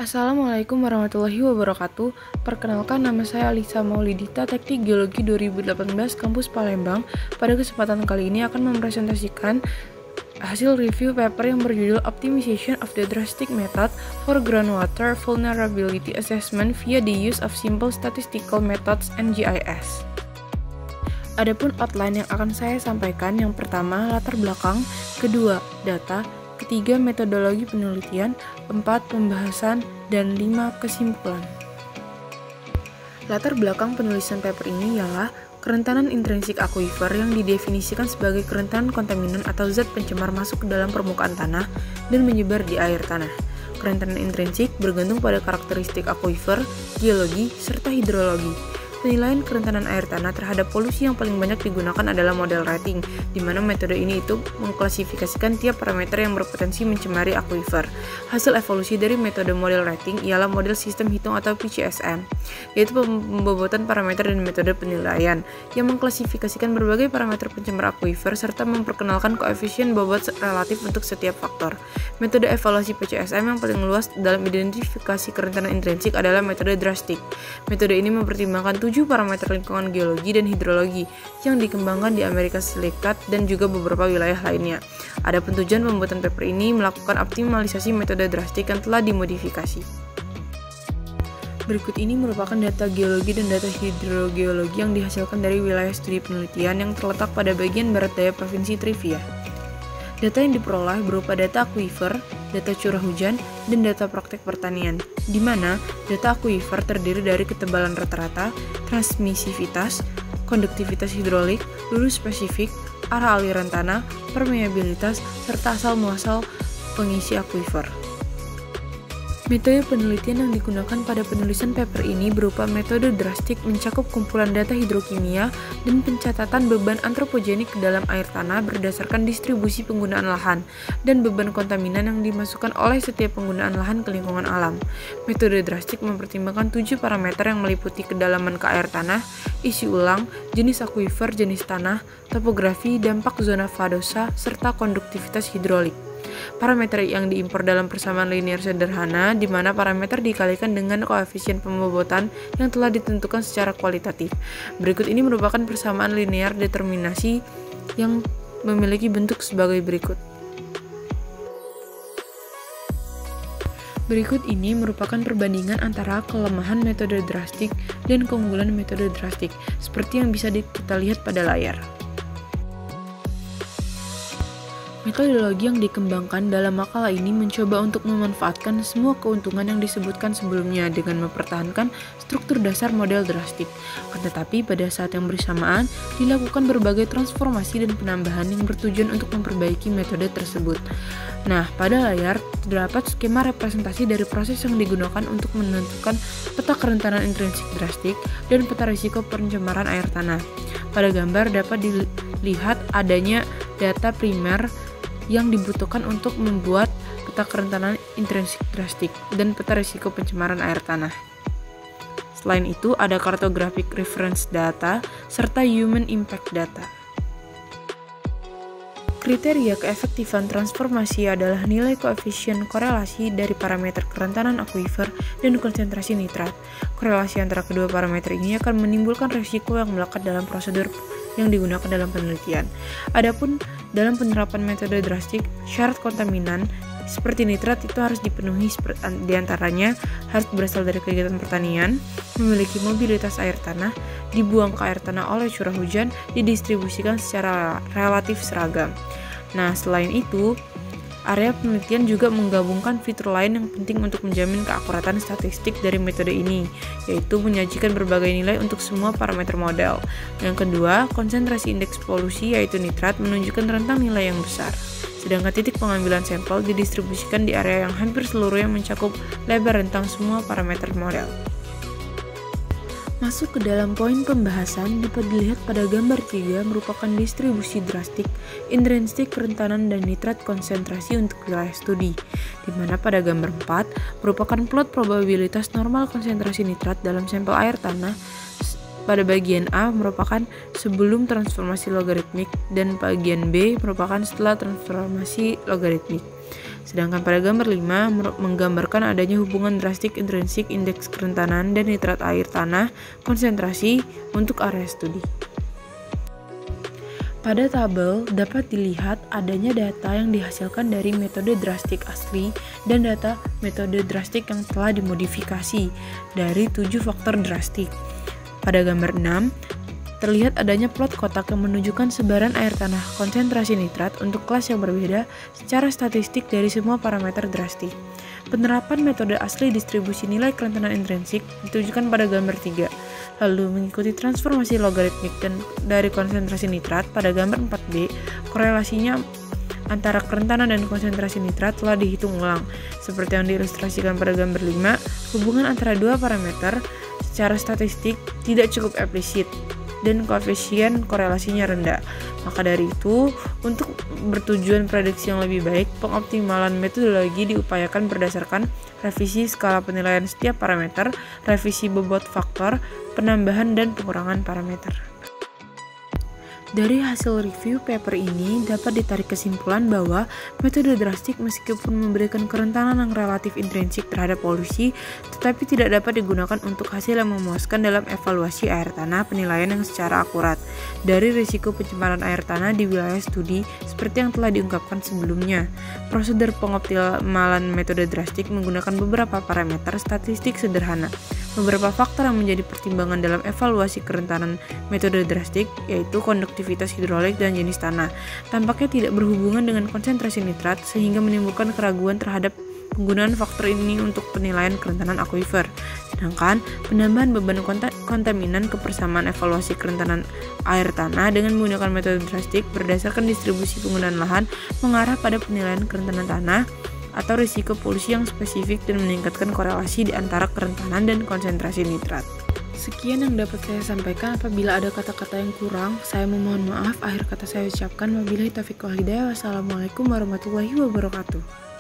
Assalamualaikum warahmatullahi wabarakatuh. Perkenalkan, nama saya Alisa Maulidita, Teknik Geologi 2018 Kampus Palembang. Pada kesempatan kali ini akan mempresentasikan hasil review paper yang berjudul Optimization of the Drastic Method for Groundwater Vulnerability Assessment via the Use of Simple Statistical Methods and GIS. Adapun outline yang akan saya sampaikan, yang pertama latar belakang, kedua data, ketiga metodologi penelitian, 4 pembahasan, dan 5 kesimpulan. Latar belakang penulisan paper ini ialah kerentanan intrinsik akuifer yang didefinisikan sebagai kerentanan kontaminan atau zat pencemar masuk ke dalam permukaan tanah dan menyebar di air tanah. Kerentanan intrinsik bergantung pada karakteristik akuifer, geologi, serta hidrologi. Penilaian kerentanan air tanah terhadap polusi yang paling banyak digunakan adalah model rating, di mana metode ini itu mengklasifikasikan tiap parameter yang berpotensi mencemari akuifer. Hasil evolusi dari metode model rating ialah model sistem hitung atau PCSM, yaitu pembobotan parameter dan metode penilaian, yang mengklasifikasikan berbagai parameter pencemar akuifer serta memperkenalkan koefisien bobot relatif untuk setiap faktor. Metode evaluasi PCSM yang paling luas dalam identifikasi kerentanan intrinsik adalah metode drastik. Metode ini mempertimbangkan 7 parameter lingkungan geologi dan hidrologi yang dikembangkan di Amerika Serikat dan juga beberapa wilayah lainnya. Adapun tujuan pembuatan paper ini melakukan optimalisasi metode drastik yang telah dimodifikasi. Berikut ini merupakan data geologi dan data hidrogeologi yang dihasilkan dari wilayah studi penelitian yang terletak pada bagian barat daya Provinsi Trivia. Data yang diperoleh berupa data akuifer, data curah hujan, dan data praktek pertanian, di mana data akuifer terdiri dari ketebalan rata-rata, transmisivitas, konduktivitas hidrolik, lulus spesifik, arah aliran tanah, permeabilitas, serta asal-muasal pengisi akuifer. Metode penelitian yang digunakan pada penulisan paper ini berupa metode drastik, mencakup kumpulan data hidrokimia dan pencatatan beban antropogenik ke dalam air tanah berdasarkan distribusi penggunaan lahan dan beban kontaminan yang dimasukkan oleh setiap penggunaan lahan ke lingkungan alam. Metode drastik mempertimbangkan 7 parameter yang meliputi kedalaman ke air tanah, isi ulang, jenis akuifer, jenis tanah, topografi, dampak zona fadosa, serta konduktivitas hidrolik. Parameter yang diimpor dalam persamaan linear sederhana, di mana parameter dikalikan dengan koefisien pembobotan yang telah ditentukan secara kualitatif. Berikut ini merupakan persamaan linear determinasi yang memiliki bentuk sebagai berikut. Berikut ini merupakan perbandingan antara kelemahan metode drastik dan keunggulan metode drastik, seperti yang bisa kita lihat pada layar. Metodologi yang dikembangkan dalam makalah ini mencoba untuk memanfaatkan semua keuntungan yang disebutkan sebelumnya dengan mempertahankan struktur dasar model drastik. Tetapi pada saat yang bersamaan, dilakukan berbagai transformasi dan penambahan yang bertujuan untuk memperbaiki metode tersebut. Nah, pada layar terdapat skema representasi dari proses yang digunakan untuk menentukan peta kerentanan intrinsik drastik dan peta risiko pencemaran air tanah. Pada gambar dapat dilihat adanya data primer yang dibutuhkan untuk membuat peta kerentanan intrinsik drastik dan peta risiko pencemaran air tanah. Selain itu, ada cartographic reference data serta human impact data. Kriteria keefektifan transformasi adalah nilai koefisien korelasi dari parameter kerentanan akuifer dan konsentrasi nitrat. Korelasi antara kedua parameter ini akan menimbulkan risiko yang melekat dalam prosedur yang digunakan dalam penelitian. Adapun dalam penerapan metode drastik, syarat kontaminan seperti nitrat itu harus dipenuhi, diantaranya harus berasal dari kegiatan pertanian, memiliki mobilitas air tanah, dibuang ke air tanah oleh curah hujan, didistribusikan secara relatif seragam. Nah, selain itu, area penelitian juga menggabungkan fitur lain yang penting untuk menjamin keakuratan statistik dari metode ini, yaitu menyajikan berbagai nilai untuk semua parameter model. Yang kedua, konsentrasi indeks polusi yaitu nitrat menunjukkan rentang nilai yang besar. Sedangkan titik pengambilan sampel didistribusikan di area yang hampir seluruhnya mencakup lebar rentang semua parameter model. Masuk ke dalam poin pembahasan, dapat dilihat pada gambar 3 merupakan distribusi drastik, intrinsik, kerentanan, dan nitrat konsentrasi untuk wilayah studi, di mana pada gambar 4 merupakan plot probabilitas normal konsentrasi nitrat dalam sampel air tanah. Pada bagian A merupakan sebelum transformasi logaritmik dan bagian B merupakan setelah transformasi logaritmik. Sedangkan pada gambar 5 menggambarkan adanya hubungan drastik intrinsik indeks kerentanan dan nitrat air tanah konsentrasi untuk area studi. Pada tabel dapat dilihat adanya data yang dihasilkan dari metode drastik asli dan data metode drastik yang telah dimodifikasi dari 7 faktor drastik. Pada gambar 6, terlihat adanya plot kotak yang menunjukkan sebaran air tanah konsentrasi nitrat untuk kelas yang berbeda secara statistik dari semua parameter drastik. Penerapan metode asli distribusi nilai kerentanan intrinsik ditunjukkan pada gambar 3. Lalu mengikuti transformasi logaritmik dan dari konsentrasi nitrat pada gambar 4b, korelasinya antara kerentanan dan konsentrasi nitrat telah dihitung ulang. Seperti yang diilustrasikan pada gambar 5, hubungan antara dua parameter secara statistik tidak cukup eksplisit dan koefisien korelasinya rendah. Maka dari itu, untuk bertujuan prediksi yang lebih baik, pengoptimalan metodologi diupayakan berdasarkan revisi skala penilaian setiap parameter, revisi bobot faktor, penambahan dan pengurangan parameter. Dari hasil review paper ini dapat ditarik kesimpulan bahwa metode drastik meskipun memberikan kerentanan yang relatif intrinsik terhadap polusi, tetapi tidak dapat digunakan untuk hasil yang memuaskan dalam evaluasi air tanah penilaian yang secara akurat dari risiko pencemaran air tanah di wilayah studi seperti yang telah diungkapkan sebelumnya. Prosedur pengoptimalan metode drastik menggunakan beberapa parameter statistik sederhana. Beberapa faktor yang menjadi pertimbangan dalam evaluasi kerentanan metode drastik yaitu konduktivitas hidrolik dan jenis tanah. Tampaknya tidak berhubungan dengan konsentrasi nitrat sehingga menimbulkan keraguan terhadap penggunaan faktor ini untuk penilaian kerentanan akuifer. Sedangkan penambahan beban kontaminan kebersamaan evaluasi kerentanan air tanah dengan menggunakan metode drastik berdasarkan distribusi penggunaan lahan mengarah pada penilaian kerentanan tanah atau risiko polusi yang spesifik dan meningkatkan korelasi di antara kerentanan dan konsentrasi nitrat. Sekian yang dapat saya sampaikan. Apabila ada kata-kata yang kurang, saya memohon maaf. Akhir kata saya ucapkan wabillahi taufiq wal hidayah. Wassalamualaikum warahmatullahi wabarakatuh.